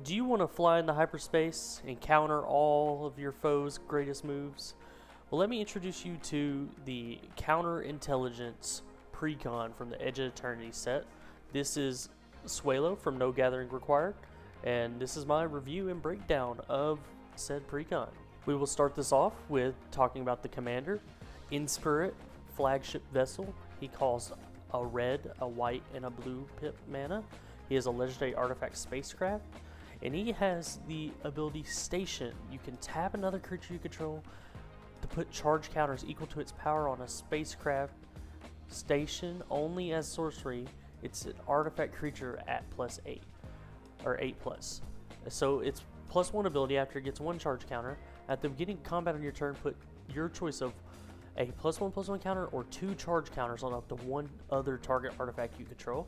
Do you want to fly into hyperspace and counter all of your foes' greatest moves? Well, let me introduce you to the Counterintelligence Precon from the Edge of Eternity set. This is Suelo from No Gathering Required, and this is my review and breakdown of said Precon. We will start this off with talking about the commander, Inspirit, Flagship Vessel. He calls a red, a white, and a blue pip mana. He is a legendary artifact spacecraft, and he has the ability Station. You can tap another creature you control to put charge counters equal to its power on a spacecraft station only as sorcery. It's an artifact creature at +8 or 8+. So it's +1 ability after it gets 1 charge counter. At the beginning of combat on your turn, put your choice of a +1/+1 counter or 2 charge counters on up to 1 other target artifact you control.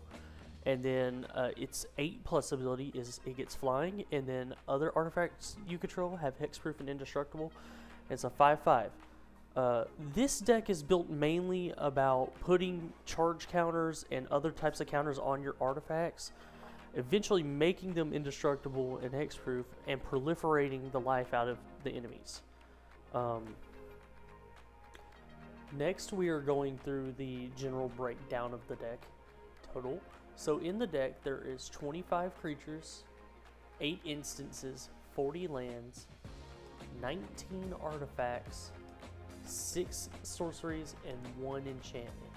And then its 8+ ability is it gets flying, and then other artifacts you control have hexproof and indestructible. It's a 5/5. This deck is built mainly about putting charge counters and other types of counters on your artifacts, eventually making them indestructible and hexproof, and proliferating the life out of the enemies. Next, we are going through the general breakdown of the deck total. So in the deck, there is 25 creatures, 8 instances, 40 lands, 19 artifacts, 6 sorceries, and 1 enchantment.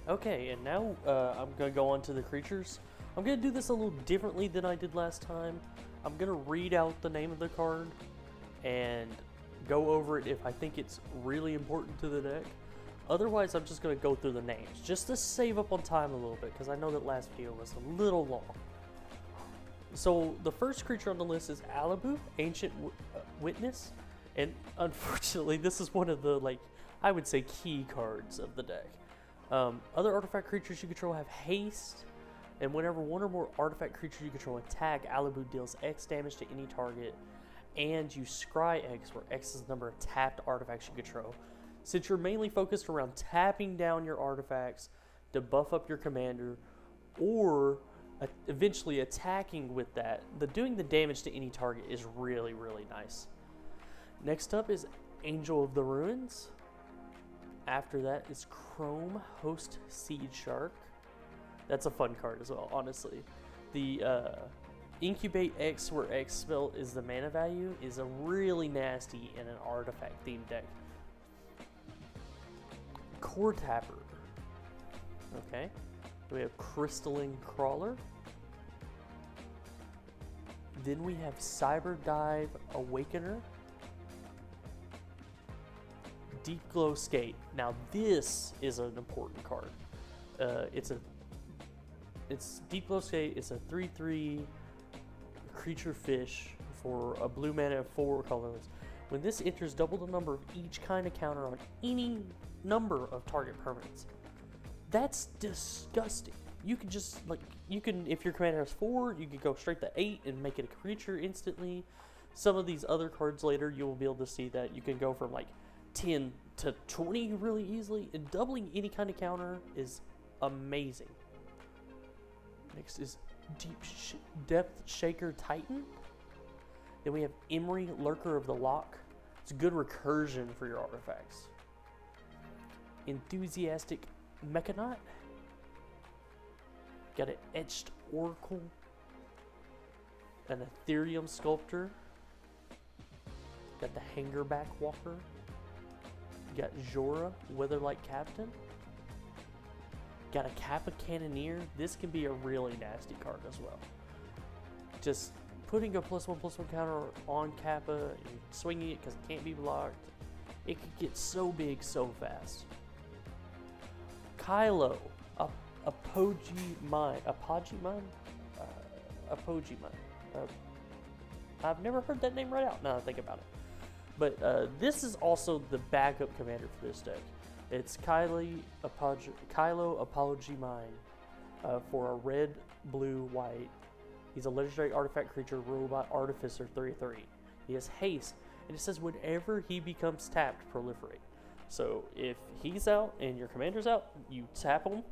Okay, and now I'm going to go on to the creatures. I'm going to do this a little differently than I did last time. I'm going to read out the name of the card and go over it if I think it's really important to the deck. Otherwise, I'm just going to go through the names, just to save up on time a little bit, because I know that last video was a little long. So, the first creature on the list is Alibu, Ancient Witness, and unfortunately, this is one of the, I would say, key cards of the deck. Other artifact creatures you control have haste, and whenever one or more artifact creatures you control attack, Alibu deals X damage to any target, and you scry X, where X is the number of tapped artifacts you control. Since you're mainly focused around tapping down your artifacts to buff up your commander, or eventually attacking with that, doing the damage to any target is really, really nice. Next up is Angel of the Ruins. After that is Chrome Host Seed Shark. That's a fun card as well, honestly. The Incubate X, where X spell is the mana value, is a really nasty in an artifact themed deck. Core Tapper. Okay. We have Crystalline Crawler. Then we have Cyber Dive Awakener. Deep Glow Skate. Now this is an important card. It's Deep Glow Skate. It's a 3/3 creature fish for a blue mana of 4 colorless. When this enters, double the number of each kind of counter on any number of target permanents. That's disgusting. You can just, if your commander has 4, you could go straight to 8 and make it a creature instantly. Some of these other cards later, you will be able to see that you can go from 10 to 20 really easily, and doubling any kind of counter is amazing. Next is Depth Shaker Titan. Then we have Emery, Lurker of the Lock. It's good recursion for your artifacts. Enthusiastic Mechanaut. Got an Etched Oracle. An Ethereum Sculptor. Got the Hangerback Walker. Got Jorah, Weatherlight Captain. Got a Kappa Cannoneer. This can be a really nasty card as well. Just putting a +1/+1 counter on Kappa and swinging it because it can't be blocked. It could get so big so fast. Kylo, Apogee Mind. I've never heard that name right out now that I think about it. But this is also the backup commander for this deck. It's Kylo Apogee Mind for a red, blue, white. He's a legendary artifact creature ruled by Artificer 3/3. He has haste, and it says whenever he becomes tapped, proliferate. So if he's out and your commander's out, you tap him,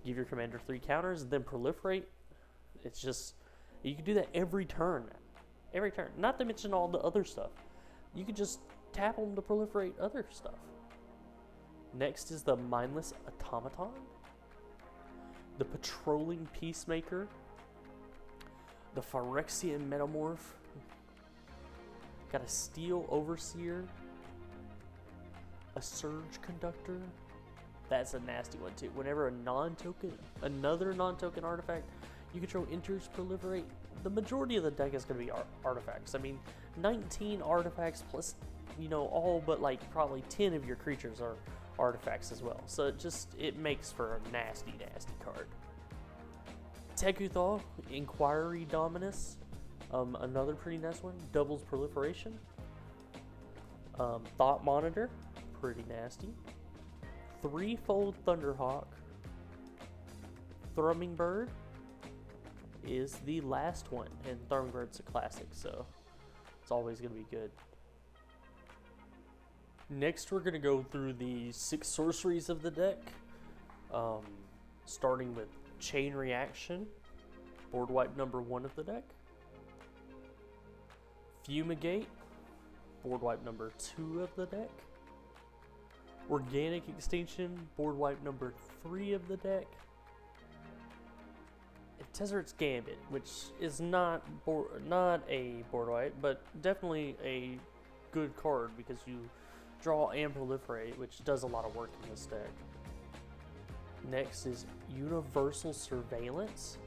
Give your commander 3 counters, then proliferate. It's just, you can do that every turn. Every turn. Not to mention all the other stuff. You could just tap them to proliferate other stuff. Next is the Mindless Automaton, the Patrolling Peacemaker, the Phyrexian Metamorph, got a Steel Overseer, a Surge Conductor. That's a nasty one too. Whenever another non-token artifact you control enters proliferate, the majority of the deck is going to be artifacts. I mean, 19 artifacts plus, you know, all but like probably 10 of your creatures are artifacts as well. So it makes for a nasty, nasty card. Tekuthal, Inquiry Dominus, another pretty nice one. Doubles proliferation. Thought Monitor, pretty nasty. Threefold Thunderhawk. Thrumming Bird is the last one, and Thrumming Bird's a classic, so it's always going to be good. Next, we're going to go through the 6 sorceries of the deck, starting with Chain Reaction, board wipe number 1 of the deck. Fumigate, board wipe number 2 of the deck. Organic Extinction, board wipe number 3 of the deck. And Tezzeret's Gambit, which is not a board wipe, but definitely a good card because you draw and proliferate, which does a lot of work in this deck. Next is Universal Surveillance.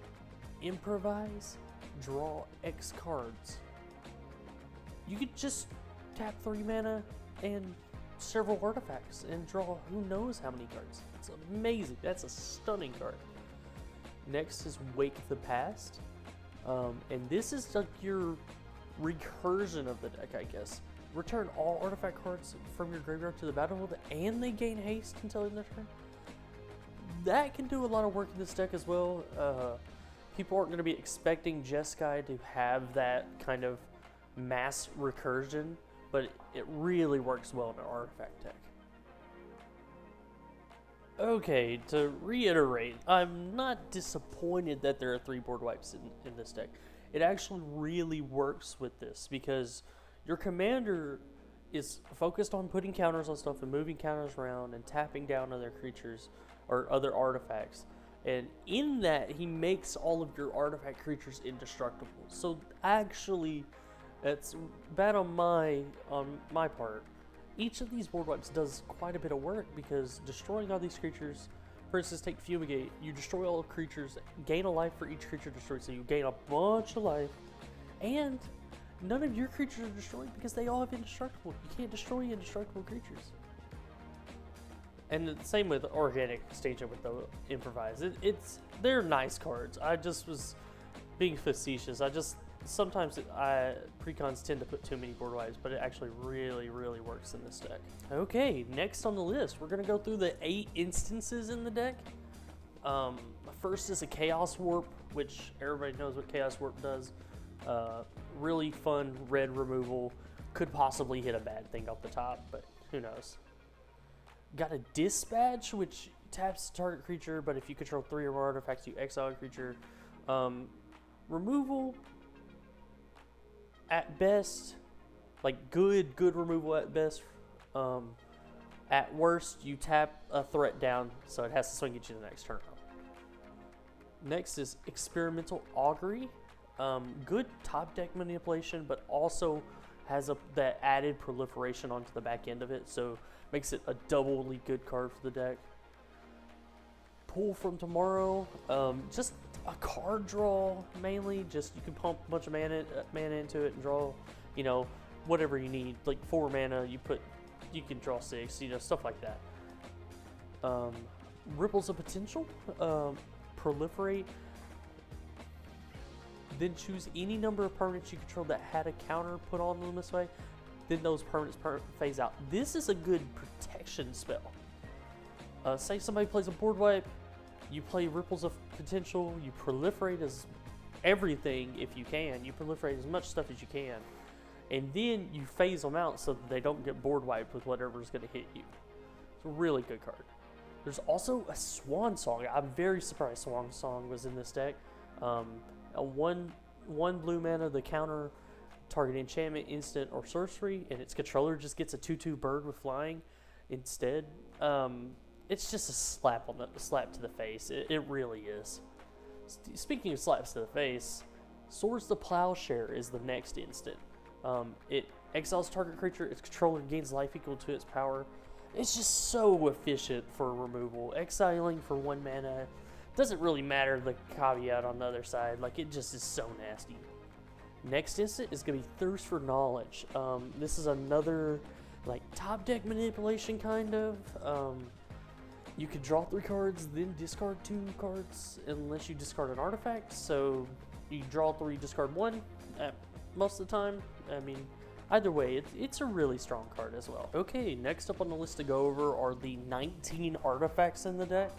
Improvise, draw X cards. You could just tap 3 mana and several artifacts and draw who knows how many cards. It's amazing. That's a stunning card. Next is Wake the Past. And this is like your recursion of the deck, I guess. Return all artifact cards from your graveyard to the battlefield and they gain haste until end of their turn. That can do a lot of work in this deck as well. People aren't going to be expecting Jeskai to have that kind of mass recursion, but it really works well in an artifact deck. Okay, to reiterate, I'm not disappointed that there are 3 board wipes in this deck. It actually really works with this because your commander is focused on putting counters on stuff and moving counters around and tapping down other creatures or other artifacts. And in that, he makes all of your artifact creatures indestructible. So actually, it's bad on my part. Each of these board wipes does quite a bit of work because destroying all these creatures, for instance, take Fumigate, you destroy all the creatures, gain a life for each creature destroyed, so you gain a bunch of life, and none of your creatures are destroyed because they all have indestructible. You can't destroy indestructible creatures. And the same with Organic Extinction with the Improvise. They're nice cards. I just was being facetious. Sometimes Precons tend to put too many board wipes, but it actually really, really works in this deck. Okay, next on the list, we're going to go through the 8 instances in the deck. First is a Chaos Warp, which everybody knows what Chaos Warp does. Really fun red removal. Could possibly hit a bad thing off the top, but who knows. Got a Dispatch, which taps target creature, but if you control 3 or more artifacts, you exile a creature. Removal, at best, like good removal at best. At worst, you tap a threat down, so it has to swing at you the next turn. Next is Experimental Augury. Good top deck manipulation, but also has that added proliferation onto the back end of it, so makes it a doubly good card for the deck. Pull from Tomorrow, just a card draw mainly. Just you can pump a bunch of mana into it and draw, you know, whatever you need. Like 4 mana, you can draw 6, you know, stuff like that. Ripples of Potential, Proliferate. Then choose any number of permanents you control that had a counter put on them this way. Then those permanents phase out. This is a good protection spell. Say somebody plays a board wipe, you play Ripples of Potential, you proliferate as everything if you can. You proliferate as much stuff as you can. And then you phase them out so that they don't get board wiped with whatever's going to hit you. It's a really good card. There's also a Swan Song. I'm very surprised Swan Song was in this deck. A one blue mana, the counter target enchantment, instant, or sorcery, and its controller just gets a 2/2 bird with flying instead. It's just a slap to the face. It really is. Speaking of slaps to the face, Swords the Plowshare is the next instant. It exiles target creature. Its controller gains life equal to its power. It's just so efficient for removal. Exiling for 1 mana doesn't really matter the caveat on the other side. Like, it just is so nasty. Next instant is going to be Thirst for Knowledge. This is another like top deck manipulation kind of. You could draw 3 cards, then discard 2 cards unless you discard an artifact. So you draw 3, discard 1 most of the time. I mean, either way, it's a really strong card as well. Okay, next up on the list to go over are the 19 artifacts in the deck.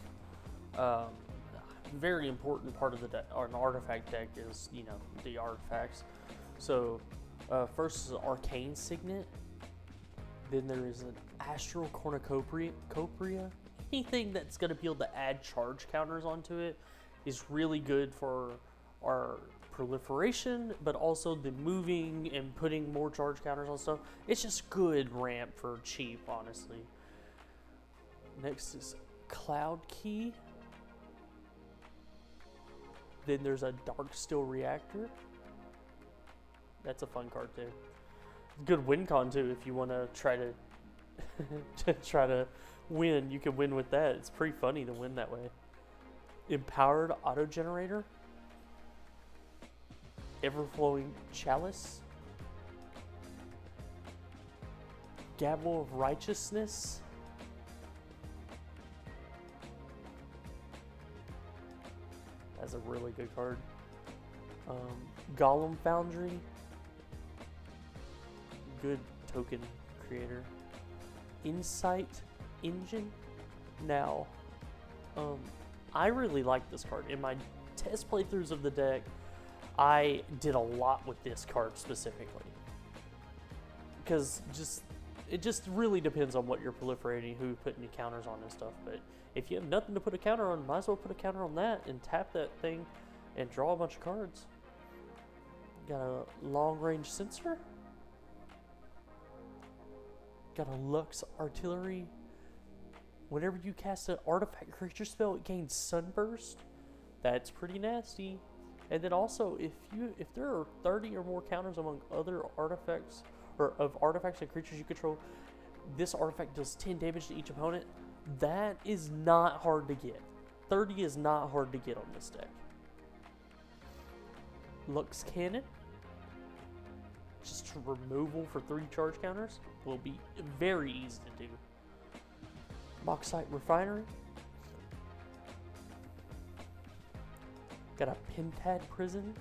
Very important part of the deck, or an artifact deck, is, you know, the artifacts. So first is Arcane Signet. Then there is an Astral Cornucopia. Anything that's going to be able to add charge counters onto it is really good for our proliferation, but also the moving and putting more charge counters on stuff. It's just good ramp for cheap, honestly. Next is Cloud Key. Then there's a Darksteel Reactor. That's a fun card too. Good win con too if you want to try to win. You can win with that. It's pretty funny to win that way. Empowered Auto Generator. Everflowing Chalice. Gavel of Righteousness. That's a really good card. Golem Foundry. Good token creator. Insight Engine. Now, I really like this card. In my test playthroughs of the deck, I did a lot with this card specifically. Because it just really depends on what you're proliferating, who putting your counters on and stuff. But if you have nothing to put a counter on, might as well put a counter on that and tap that thing and draw a bunch of cards. Got a long range sensor. Got a Lux Artillery. Whenever you cast an artifact creature spell, it gains Sunburst. That's pretty nasty. And then also, if there are 30 or more counters among other artifacts, or of artifacts and creatures you control, this artifact does 10 damage to each opponent. That is not hard to get. 30 is not hard to get on this deck. Lux Cannon. Just removal for 3 charge counters will be very easy to do. Bauxite Refinery. Got a Pentad Prison.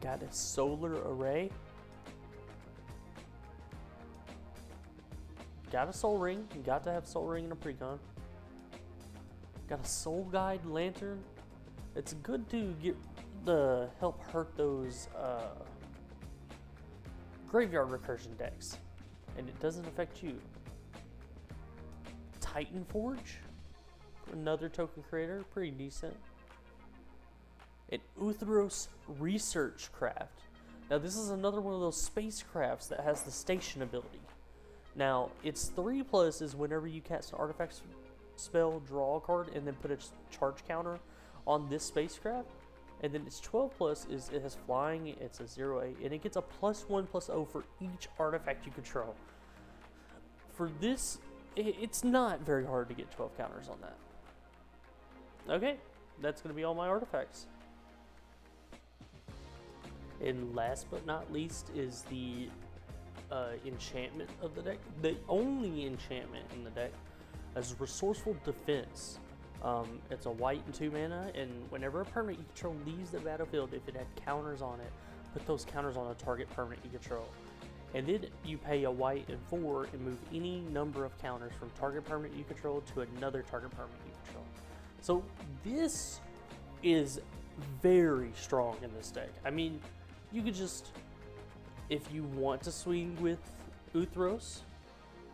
Got a Solar Array. Got a Soul Ring. You got to have Soul Ring in a Precon. Got a Soul Guide Lantern. It's good to help hurt those graveyard recursion decks, and it doesn't affect you. Titan Forge, another token creator, pretty decent. An Uthros Research Craft. Now this is another one of those spacecrafts that has the station ability. Now its 3+ is whenever you cast an artifact spell, draw a card, and then put a charge counter on this spacecraft. And then its 12+ is it has flying, it's a 0/8, and it gets a +1/+0 for each artifact you control. For this, it's not very hard to get 12 counters on that. Okay, that's going to be all my artifacts. And last but not least is the enchantment of the deck. The only enchantment in the deck is Resourceful Defense. It's a white and 2 mana, and whenever a permanent you control leaves the battlefield, if it had counters on it, put those counters on a target permanent you control. And then you pay a white and 4 and move any number of counters from target permanent you control to another target permanent you control. So this is very strong in this deck. I mean, you could just, if you want to swing with Uthros,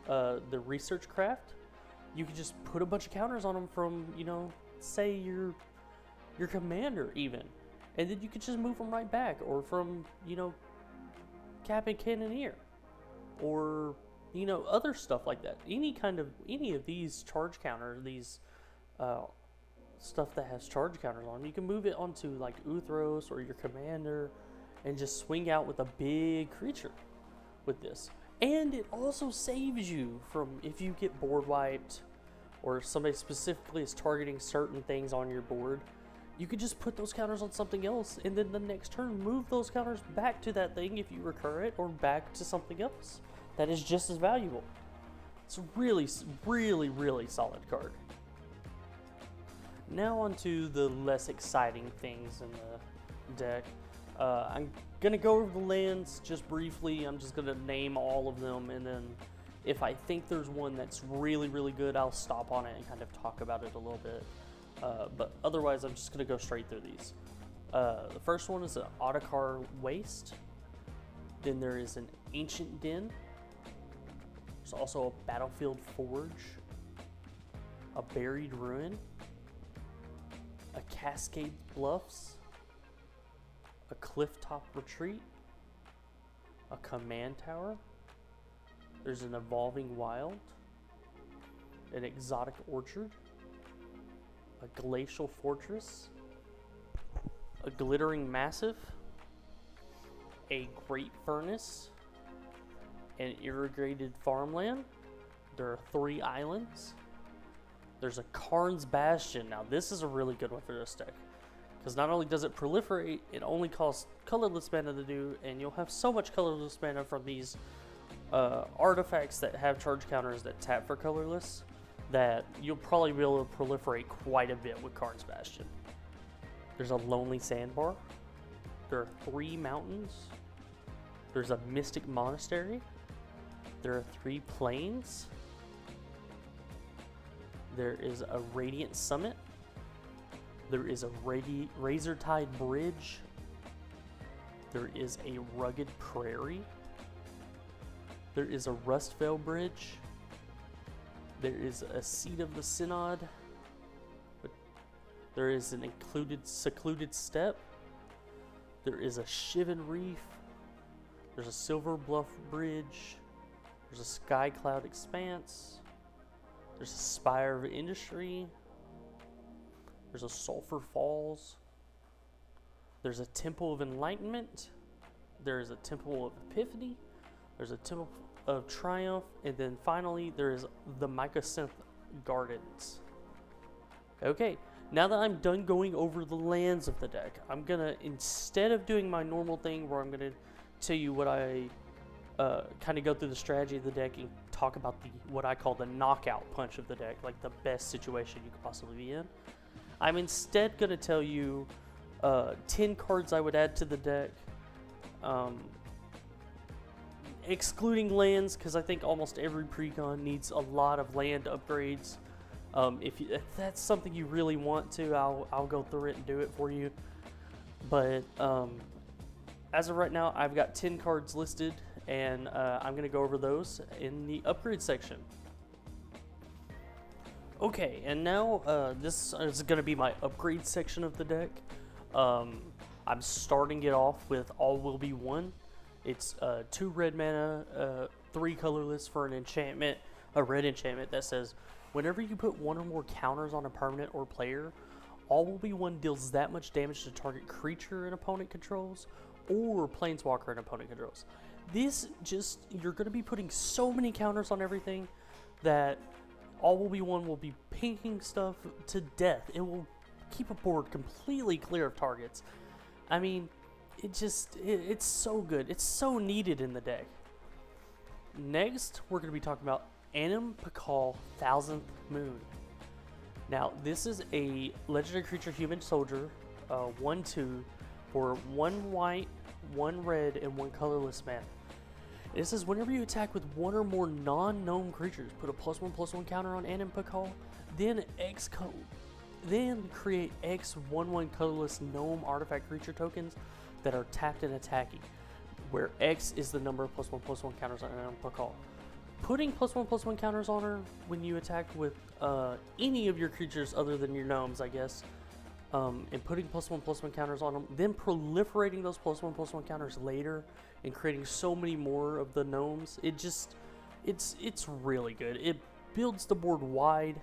the research craft, you could just put a bunch of counters on them from, you know, say your commander even, and then you could just move them right back, or from, you know, Captain Cannoneer, or, you know, other stuff like that. Any of these charge counters, these stuff that has charge counters on them, you can move it onto like Uthros or your commander and just swing out with a big creature with this. And it also saves you from, if you get board wiped or somebody specifically is targeting certain things on your board, you could just put those counters on something else, and then the next turn move those counters back to that thing if you recur it, or back to something else that is just as valuable. It's a really, really, really solid card. Now onto the less exciting things in the deck. I'm going to go over the lands just briefly. I'm just going to name all of them, and then if I think there's one that's really, really good, I'll stop on it and kind of talk about it a little bit. But otherwise, I'm just going to go straight through these. The first one is an Ottokar Waste. Then there is an Ancient Den. There's also a Battlefield Forge, a Buried Ruin, a Cascade Bluffs, a Clifftop Retreat, a Command Tower. There's an Evolving Wild, an Exotic Orchard, a Glacial Fortress, a Glittering Massive, a Great Furnace, an Irrigated Farmland. There are 3 islands. There's a Karn's Bastion. Now this is a really good one for this deck, because not only does it proliferate, it only costs colorless mana to do, and you'll have so much colorless mana from these artifacts that have charge counters that tap for colorless, that you'll probably be able to proliferate quite a bit with Karn's Bastion. There's a Lonely Sandbar. There are 3 mountains. There's a Mystic Monastery. There are 3 plains. There is a Radiant Summit. There is a Razortide Bridge. There is a Rugged Prairie. There is a Rustvale Bridge. There is a Seat of the Synod. There is an Secluded Steppe. There is a Shivan Reef. There's a Silver Bluff Bridge. There's a Sky Cloud Expanse. There's a Spire of Industry. There's a Sulphur Falls. There's a Temple of Enlightenment. There is a Temple of Epiphany. There's a Temple of Triumph. And then finally, there is the Mycosynth Gardens. Okay, now that I'm done going over the lands of the deck, I'm going to, instead of doing my normal thing where I'm going to tell you what I kind of go through the strategy of the deck and talk about what I call the knockout punch of the deck, like the best situation you could possibly be in, I'm instead going to tell you 10 cards I would add to the deck, excluding lands, because I think almost every Precon needs a lot of land upgrades. If that's something you really want to, I'll go through it and do it for you. But as of right now, I've got 10 cards listed, and I'm going to go over those in the upgrade section. Okay, and now this is going to be my upgrade section of the deck. I'm starting it off with All Will Be One. It's 2 red mana, 3 colorless for an enchantment, a red enchantment that says, whenever you put 1 or more counters on a permanent or player, All Will Be One deals that much damage to target creature an opponent controls or planeswalker an opponent controls. This just, you're going to be putting so many counters on everything that All Will Be One will be pinking stuff to death. It will keep a board completely clear of targets. I mean, it's so good. It's so needed in the deck. Next, we're going to be talking about Anim Pakal, 1000th Moon. Now, this is a legendary creature human soldier, 1/2, for 1 white, 1 red, and 1 colorless mana. It says whenever you attack with 1 or more non-gnome creatures, put a +1/+1 counter on Anim Pakal, then create X 1/1 colorless gnome artifact creature tokens that are tapped and attacking. where X is the number of +1/+1 counters on an Precon. Putting +1/+1 counters on her when you attack with any of your creatures other than your gnomes, I guess, and putting +1/+1 counters on them, then proliferating those +1/+1 counters later and creating so many more of the gnomes, it's really good. It builds the board wide,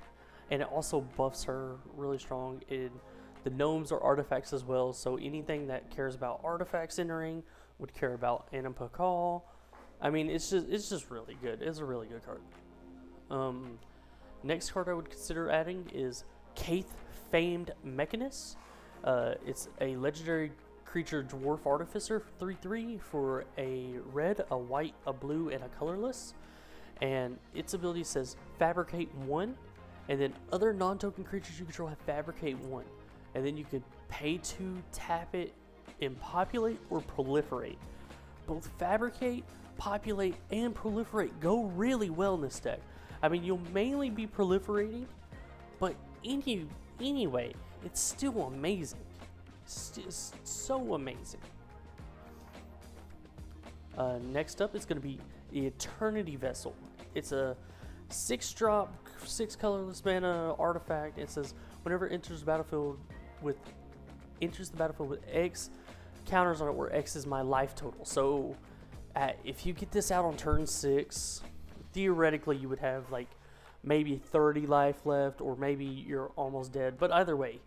and it also buffs her really strong. The gnomes are artifacts as well, so anything that cares about artifacts entering would care about Anima Call. I mean, it's just really good. It's a really good card. Next card I would consider adding is Kaith Famed Mechanist. It's a legendary creature dwarf artificer, 3/3 for a red, a white, a blue, and a colorless. And its ability says Fabricate 1, and then other non-token creatures you control have Fabricate 1. And then you could pay to tap it and populate or proliferate. Both Fabricate, populate, and proliferate go really well in this deck. I mean, you'll mainly be proliferating, but anyway, it's still amazing. It's so amazing. Next up is going to be the Eternity Vessel. It's a 6-drop, 6 colorless mana artifact. It says whenever it enters the battlefield with X, counters on it where X is my life total. So if you get this out on turn 6, theoretically you would have like maybe 30 life left, or maybe you're almost dead. But either way,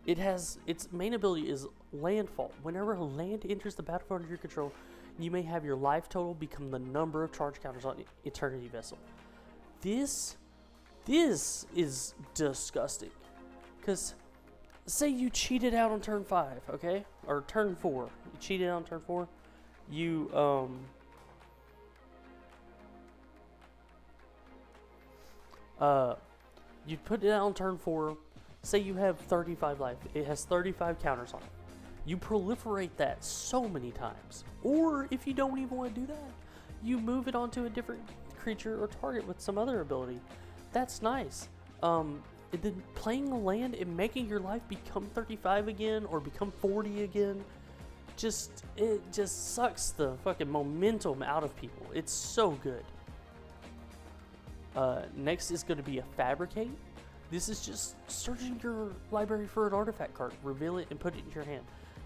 its main ability is Landfall. Whenever a land enters the battlefield under your control, you may have your life total become the number of charge counters on Eternity Vessel. This is disgusting, because say you cheated out on turn 5, okay, or turn 4. You cheated out on turn 4. You you put it out on turn 4. Say you have 35 life. It has 35 counters on it. You proliferate that so many times. Or if you don't even want to do that, you move it onto a different creature or target with some other ability. That's nice. Then playing a land and making your life become 35 again or become 40 again, it just sucks the fucking momentum out of people. It's so good. Next is going to be a Fabricate. This is just searching your library for an artifact card, reveal it, and put it in your hand.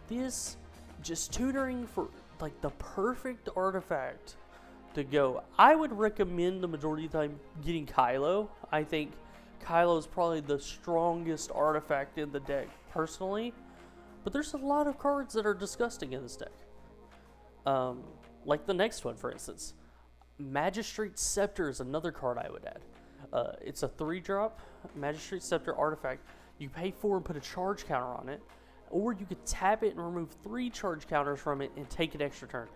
This just tutoring for like the perfect artifact to go. I would recommend the majority of the time getting Kylo. I think Kylo is probably the strongest artifact in the deck, personally. But there's a lot of cards that are disgusting in this deck. Like the next one, for instance. Magistrate Scepter is another card I would add. It's a 3-drop Magistrate Scepter artifact. You pay 4 and put a charge counter on it, or you could tap it and remove 3 charge counters from it and take an extra turn.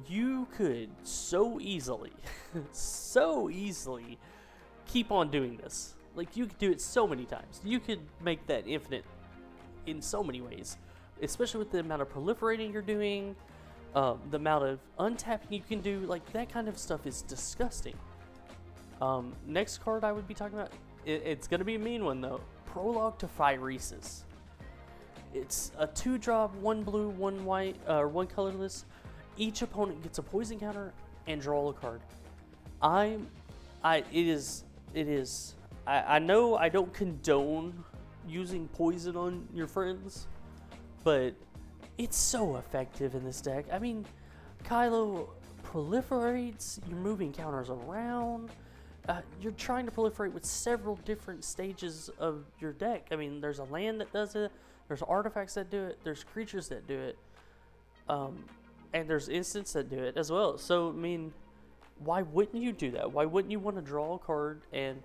You could so easily keep on doing this. Like, you could do it so many times. You could make that infinite in so many ways, especially with the amount of proliferating you're doing, the amount of untapping you can do. Like, that kind of stuff is disgusting. Next card I would be talking about, it's going to be a mean one though. Prologue to Phyresis. It's a 2-drop, 1 blue, 1 white, 1 colorless. Each opponent gets a poison counter and draw a card. I know I don't condone using poison on your friends, but it's so effective in this deck. I mean, Kylo proliferates, you're moving counters around, you're trying to proliferate with several different stages of your deck. I mean, there's a land that does it, there's artifacts that do it, there's creatures that do it, and there's instants that do it as well. So, I mean, why wouldn't you do that? Why wouldn't you want to draw a card and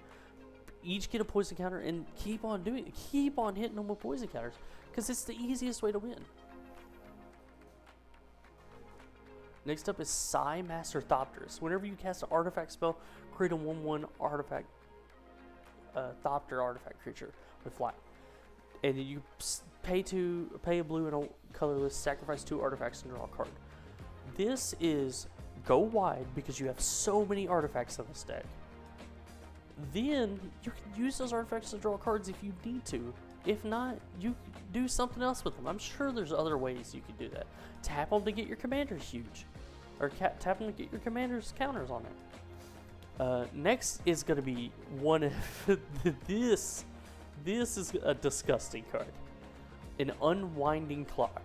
each get a poison counter and keep on doing it? Keep on hitting them with poison counters, because it's the easiest way to win. Next up is Psi Master Thopters. Whenever you cast an artifact spell, create a 1/1 artifact, Thopter artifact creature with fly. And then you pay a blue and a colorless, sacrifice 2 artifacts and draw a card. This is go wide because you have so many artifacts in this deck. Then you can use those artifacts to draw cards if you need to. If not, you do something else with them. I'm sure there's other ways you could do that. Tap them to get your commanders huge, or tap them to get your commanders counters on it. Next is going to be one of this. This is a disgusting card. An Unwinding Clock.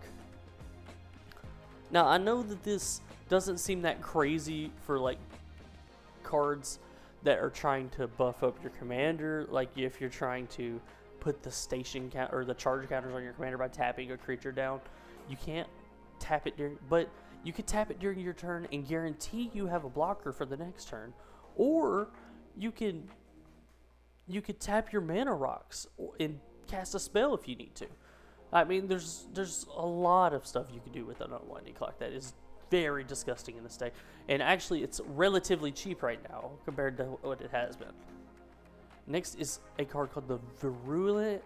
Now, I know that this doesn't seem that crazy for, like, cards that are trying to buff up your commander. Like, if you're trying to put the station count or the charge counters on your commander by tapping a creature down, you can't tap it during, but you could tap it during your turn and guarantee you have a blocker for the next turn. Or you could tap your mana rocks and cast a spell if you need to. I mean, there's a lot of stuff you can do with an Unwinding Clock that is very disgusting in this deck. And actually, it's relatively cheap right now compared to what it has been. Next is a card called the Virulent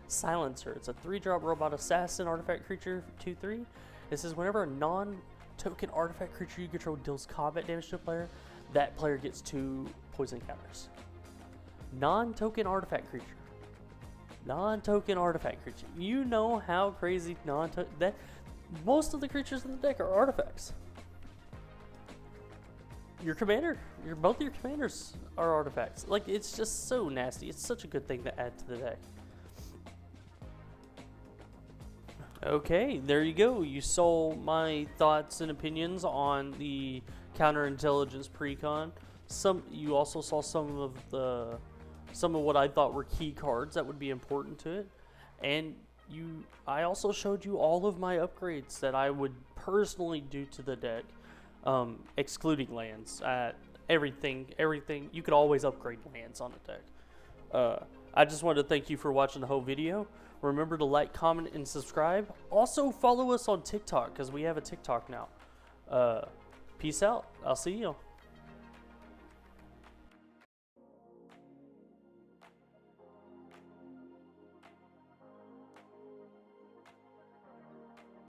Silencer. It's a 3-drop robot assassin artifact creature, 2/3. It says whenever a non-token artifact creature you control deals combat damage to a player, that player gets 2 poison counters. Non-token artifact creature. Non-token artifact creature. You know how crazy that most of the creatures in the deck are artifacts. Your commander, both of your commanders are artifacts. Like, it's just so nasty. It's such a good thing to add to the deck. Okay, there you go. You saw my thoughts and opinions on the counterintelligence precon. You also saw some of what I thought were key cards that would be important to it, and I also showed you all of my upgrades that I would personally do to the deck, excluding lands. Everything you could always upgrade lands on the deck. I just wanted to thank you for watching the whole video. Remember to like, comment, and subscribe. Also follow us on TikTok because we have a TikTok now. Peace out. I'll see you.